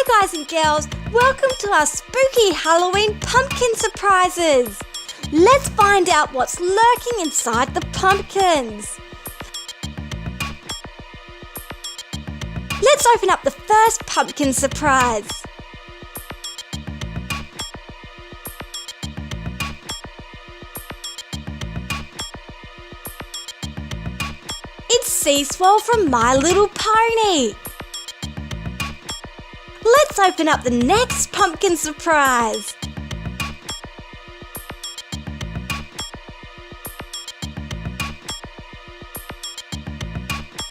Hi guys and girls, welcome to our spooky Halloween pumpkin surprises. Let's find out what's lurking inside the pumpkins. Let's open up the first pumpkin surprise. It's Seaswell from My Little Pony. Let's open up the next pumpkin surprise.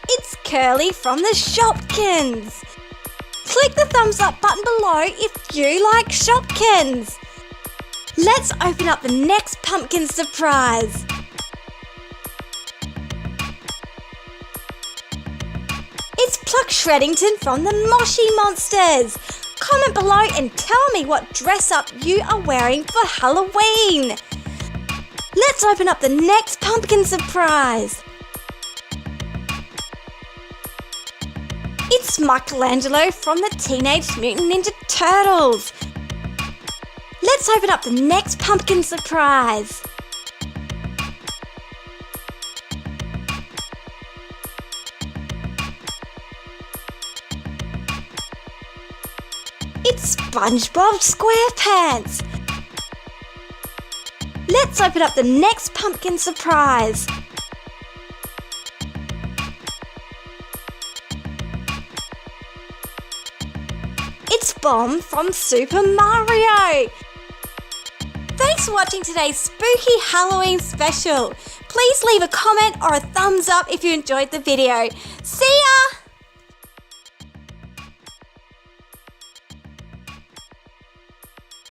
It's Curly from the Shopkins. Click the thumbs up button below if you like Shopkins. Let's open up the next pumpkin surprise. It's Pluck Shreddington from the Moshi Monsters. Comment below and tell me what dress up you are wearing for Halloween. Let's open up the next pumpkin surprise. It's Michelangelo from the Teenage Mutant Ninja Turtles. Let's open up the next pumpkin surprise. It's Spongebob Squarepants. Let's open up the next pumpkin surprise. It's Bomb from Super Mario. Thanks for watching today's spooky Halloween special. Please leave a comment or a thumbs up if you enjoyed the video. See